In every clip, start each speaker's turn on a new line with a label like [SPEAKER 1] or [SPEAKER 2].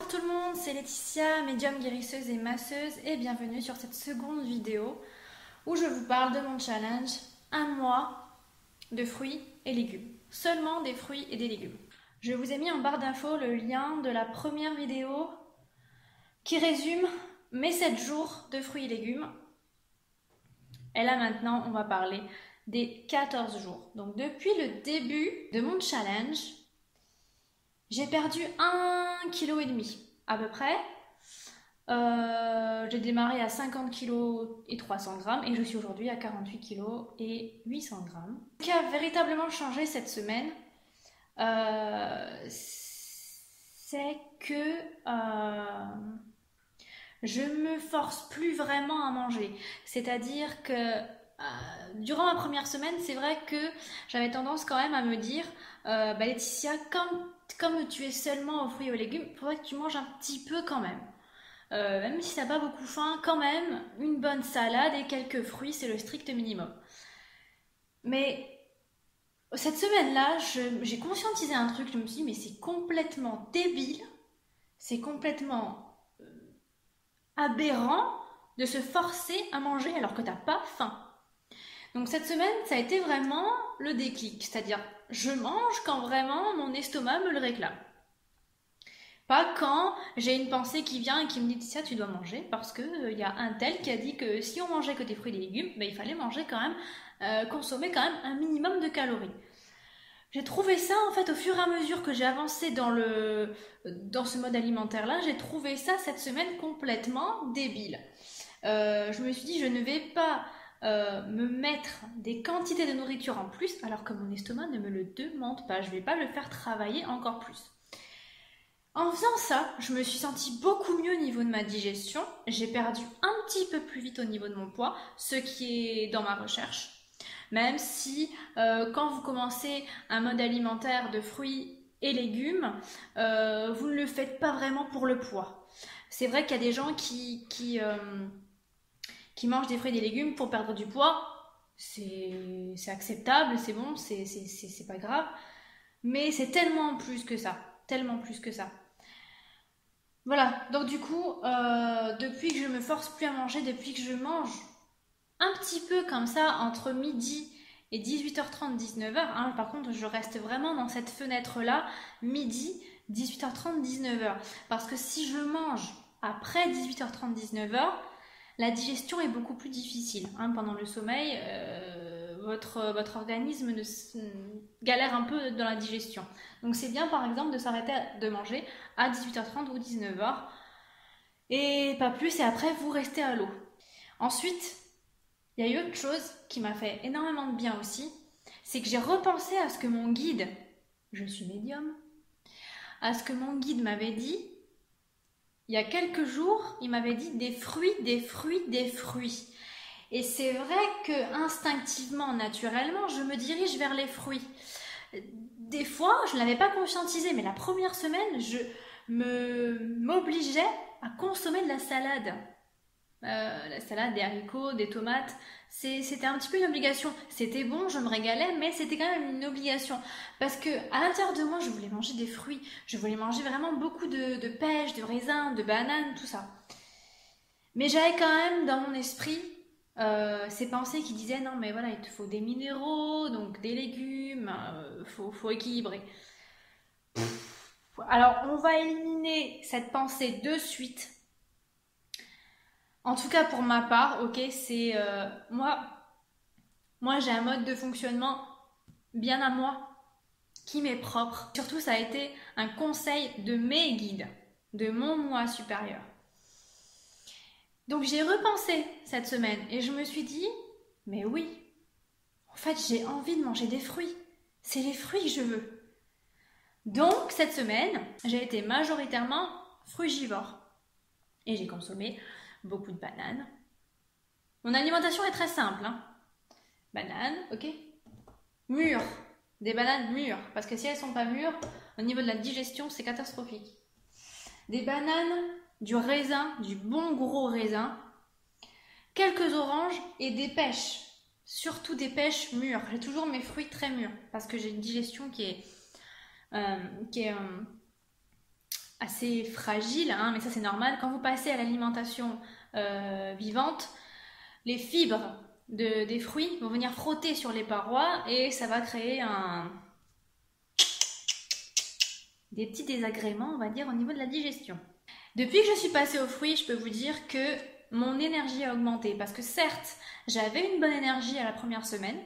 [SPEAKER 1] Bonjour tout le monde, c'est Laetitia, médium guérisseuse et masseuse et bienvenue sur cette seconde vidéo où je vous parle de mon challenge un mois de fruits et légumes. Seulement des fruits et des légumes. Je vous ai mis en barre d'infos le lien de la première vidéo qui résume mes 7 jours de fruits et légumes. Et là maintenant on va parler des 14 jours. Donc depuis le début de mon challenge, j'ai perdu 1,5 kg à peu près. J'ai démarré à 50 kg et 300 g et je suis aujourd'hui à 48 kg et 800 g. Ce qui a véritablement changé cette semaine, c'est que je me force plus vraiment à manger. C'est-à-dire que durant ma première semaine, c'est vrai que j'avais tendance quand même à me dire Laetitia, comme tu es seulement aux fruits et aux légumes, il faudrait que tu manges un petit peu quand même. Même si t'as pas beaucoup faim, quand même, une bonne salade et quelques fruits, c'est le strict minimum. Mais cette semaine-là, j'ai conscientisé un truc, je me suis dit, mais c'est complètement débile, c'est complètement aberrant de se forcer à manger alors que t'as pas faim. Donc cette semaine, ça a été vraiment le déclic, c'est-à-dire je mange quand vraiment mon estomac me le réclame. Pas quand j'ai une pensée qui vient et qui me dit Tiens, tu dois manger parce qu'il y a un tel qui a dit que si on mangeait que des fruits et des légumes, il fallait manger quand même, consommer quand même un minimum de calories. J'ai trouvé ça en fait au fur et à mesure que j'ai avancé dans ce mode alimentaire là, j'ai trouvé ça cette semaine complètement débile. Je me suis dit je ne vais pas me mettre des quantités de nourriture en plus alors que mon estomac ne me le demande pas, je ne vais pas le faire travailler encore plus. En faisant ça, je me suis sentie beaucoup mieux au niveau de ma digestion, j'ai perdu un petit peu plus vite au niveau de mon poids, ce qui est dans ma recherche. Même si quand vous commencez un mode alimentaire de fruits et légumes, vous ne le faites pas vraiment pour le poids. C'est vrai qu'il y a des gens qui mangent des fruits et des légumes pour perdre du poids. C'est acceptable, c'est bon, c'est pas grave. Mais c'est tellement plus que ça. Tellement plus que ça. Voilà, donc du coup, depuis que je me force plus à manger, depuis que je mange un petit peu comme ça entre midi et 18h30, 19h, hein, par contre je reste vraiment dans cette fenêtre-là, midi, 18h30, 19h. Parce que si je mange après 18h30, 19h, la digestion est beaucoup plus difficile. Hein, pendant le sommeil, votre organisme galère un peu dans la digestion. Donc c'est bien par exemple de s'arrêter de manger à 18h30 ou 19h. Et pas plus, et après vous restez à l'eau. Ensuite, il y a eu autre chose qui m'a fait énormément de bien aussi, c'est que j'ai repensé à ce que mon guide, je suis médium, à ce que mon guide m'avait dit. Il y a quelques jours, il m'avait dit des fruits, des fruits, des fruits. Et c'est vrai que instinctivement, naturellement, je me dirige vers les fruits. Des fois, je ne l'avais pas conscientisé, mais la première semaine, je m'obligeais à consommer de la salade. La salade, des haricots, des tomates, c'était un petit peu une obligation. C'était bon, je me régalais, mais c'était quand même une obligation. Parce que à l'intérieur de moi, je voulais manger des fruits. Je voulais manger vraiment beaucoup de pêches, de raisins, de bananes, tout ça. Mais j'avais quand même dans mon esprit ces pensées qui disaient non mais voilà, il te faut des minéraux, donc des légumes, faut équilibrer. Alors on va éliminer cette pensée de suite. En tout cas pour ma part, ok, c'est moi j'ai un mode de fonctionnement bien à moi qui m'est propre. Surtout ça a été un conseil de mes guides, de mon moi supérieur. Donc j'ai repensé cette semaine et je me suis dit, mais oui, en fait j'ai envie de manger des fruits. C'est les fruits que je veux. Donc cette semaine, j'ai été majoritairement frugivore. Et j'ai consommé beaucoup de bananes. Mon alimentation est très simple. Hein. Bananes, ok. Mûres. Des bananes mûres. Parce que si elles ne sont pas mûres, au niveau de la digestion, c'est catastrophique. Des bananes, du raisin, du bon gros raisin. Quelques oranges et des pêches. Surtout des pêches mûres. J'ai toujours mes fruits très mûrs. Parce que j'ai une digestion qui est assez fragile, hein, mais ça c'est normal. Quand vous passez à l'alimentation vivante, les fibres des fruits vont venir frotter sur les parois et ça va créer des petits désagréments, on va dire, au niveau de la digestion. Depuis que je suis passée aux fruits, je peux vous dire que mon énergie a augmenté parce que certes, j'avais une bonne énergie à la première semaine,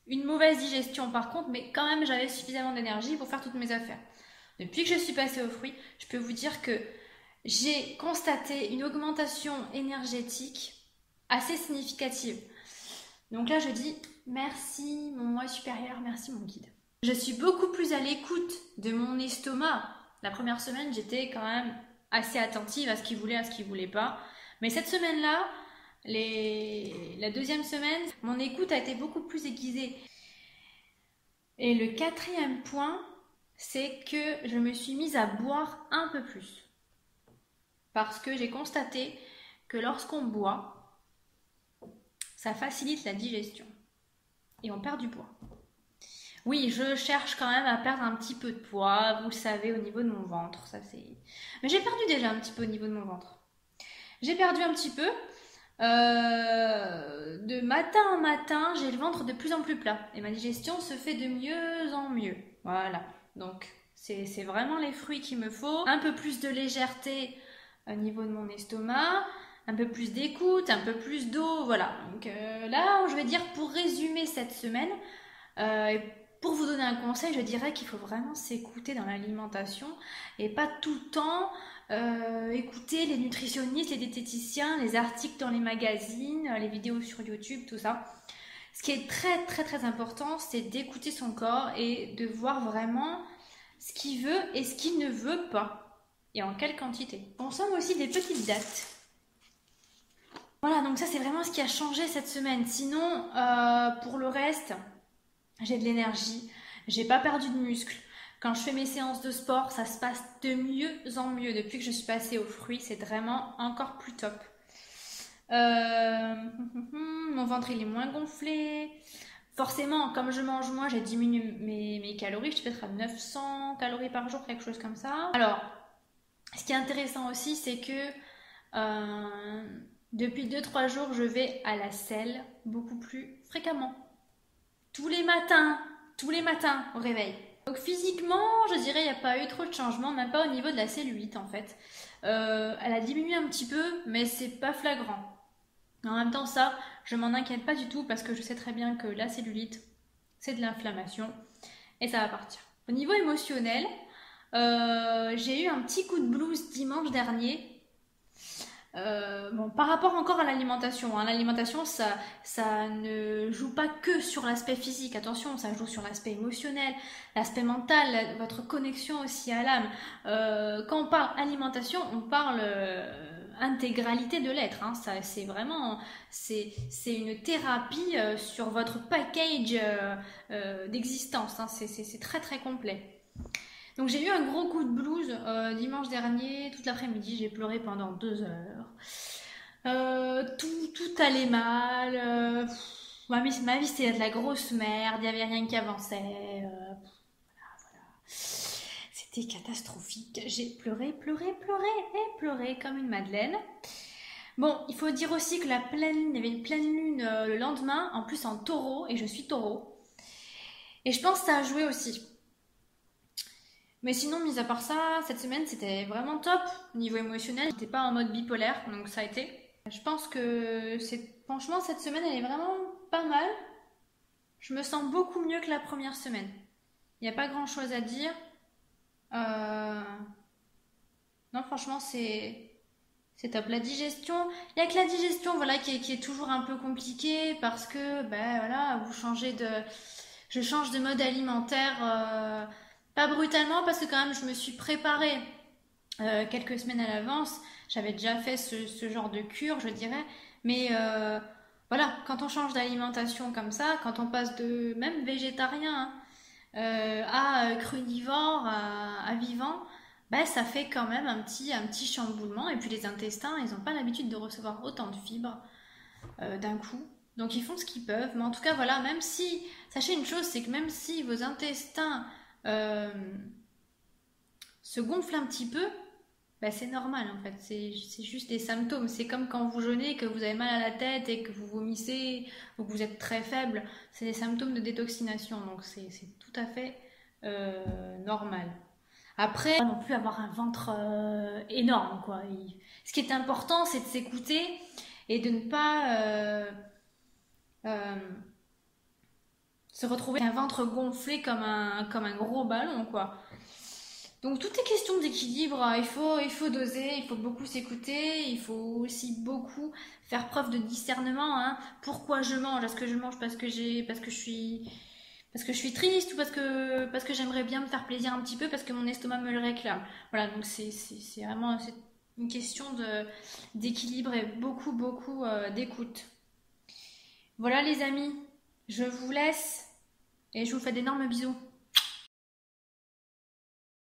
[SPEAKER 1] une mauvaise digestion par contre, mais quand même j'avais suffisamment d'énergie pour faire toutes mes affaires. Depuis que je suis passée aux fruits, je peux vous dire que j'ai constaté une augmentation énergétique assez significative. Donc là, je dis merci mon moi supérieur, merci mon guide. Je suis beaucoup plus à l'écoute de mon estomac. La première semaine, j'étais quand même assez attentive à ce qu'il voulait, à ce qu'il voulait pas. Mais cette semaine-là, la deuxième semaine, mon écoute a été beaucoup plus aiguisée. Et le quatrième point, c'est que je me suis mise à boire un peu plus. Parce que j'ai constaté que lorsqu'on boit, ça facilite la digestion. Et on perd du poids. Oui, je cherche quand même à perdre un petit peu de poids, vous le savez, au niveau de mon ventre. Mais j'ai perdu déjà un petit peu au niveau de mon ventre. J'ai perdu un petit peu. De matin en matin, j'ai le ventre de plus en plus plat. Et ma digestion se fait de mieux en mieux. Voilà. Donc, c'est vraiment les fruits qu'il me faut. Un peu plus de légèreté au niveau de mon estomac. Un peu plus d'écoute, un peu plus d'eau. Voilà. Donc là, je vais dire, pour résumer cette semaine, pour vous donner un conseil, je dirais qu'il faut vraiment s'écouter dans l'alimentation et pas tout le temps écouter les nutritionnistes, les diététiciens, les articles dans les magazines, les vidéos sur YouTube, tout ça. Ce qui est très très très important, c'est d'écouter son corps et de voir vraiment ce qu'il veut et ce qu'il ne veut pas et en quelle quantité. On consomme aussi des petites dattes. Voilà, donc ça c'est vraiment ce qui a changé cette semaine. Sinon, pour le reste, j'ai de l'énergie, j'ai pas perdu de muscle. Quand je fais mes séances de sport, ça se passe de mieux en mieux. Depuis que je suis passée aux fruits, c'est vraiment encore plus top. Mon ventre il est moins gonflé. Forcément, comme je mange moins, j'ai diminué mes calories. Je suis peut-être à 900 calories par jour, quelque chose comme ça. Alors, ce qui est intéressant aussi, c'est que depuis 2-3 jours, je vais à la selle beaucoup plus fréquemment. Tous les matins au réveil. Donc physiquement, je dirais, il n'y a pas eu trop de changements, même pas au niveau de la cellulite en fait. Elle a diminué un petit peu, mais c'est pas flagrant. En même temps, ça, je m'en inquiète pas du tout parce que je sais très bien que la cellulite, c'est de l'inflammation et ça va partir. Au niveau émotionnel, j'ai eu un petit coup de blues dimanche dernier. Bon, par rapport encore à l'alimentation, hein, l'alimentation ça ne joue pas que sur l'aspect physique, attention, ça joue sur l'aspect émotionnel, l'aspect mental, votre connexion aussi à l'âme. Quand on parle alimentation, on parle intégralité de l'être, hein, c'est vraiment c'est une thérapie sur votre package d'existence, hein, c'est très très complet. Donc j'ai eu un gros coup de blues dimanche dernier, toute l'après-midi, j'ai pleuré pendant 2 heures. Tout allait mal. Ma vie c'était de la grosse merde, il n'y avait rien qui avançait. Voilà. C'était catastrophique. J'ai pleuré comme une madeleine. Bon, il faut dire aussi que il y avait une pleine lune le lendemain, en plus en taureau, et je suis taureau. Et je pense que ça a joué aussi. Mais sinon, mis à part ça, cette semaine, c'était vraiment top. Au niveau émotionnel, j'étais pas en mode bipolaire, donc ça a été. Je pense que franchement, cette semaine, elle est vraiment pas mal. Je me sens beaucoup mieux que la première semaine. Il n'y a pas grand-chose à dire. Non, franchement, c'est top. La digestion, il n'y a que la digestion, voilà, qui est toujours un peu compliquée parce que, ben voilà, je change de mode alimentaire. Pas brutalement parce que quand même je me suis préparée quelques semaines à l'avance. J'avais déjà fait ce genre de cure, je dirais. Mais voilà, quand on change d'alimentation comme ça, quand on passe de même végétarien à crudivore, à vivant, bah, ça fait quand même un petit chamboulement. Et puis les intestins, ils n'ont pas l'habitude de recevoir autant de fibres d'un coup. Donc ils font ce qu'ils peuvent. Mais en tout cas, voilà, même si... Sachez une chose, c'est que même si vos intestins se gonfle un petit peu, Bah, c'est normal en fait, c'est juste des symptômes. C'est comme quand vous jeûnez, que vous avez mal à la tête et que vous vomissez ou que vous êtes très faible. C'est des symptômes de détoxination, donc c'est tout à fait normal. Après, pas non plus avoir un ventre énorme, quoi. Ce qui est important, c'est de s'écouter et de ne pas euh, se retrouver avec un ventre gonflé comme un gros ballon, quoi. Donc tout est question d'équilibre, il faut doser, il faut beaucoup s'écouter, il faut aussi beaucoup faire preuve de discernement, hein. Pourquoi je mange? Est-ce que je mange parce que je suis triste ou parce que j'aimerais bien me faire plaisir un petit peu parce que mon estomac me le réclame. Voilà, donc c'est vraiment c'est une question d'équilibre et beaucoup d'écoute. Voilà les amis, je vous laisse et je vous fais d'énormes bisous.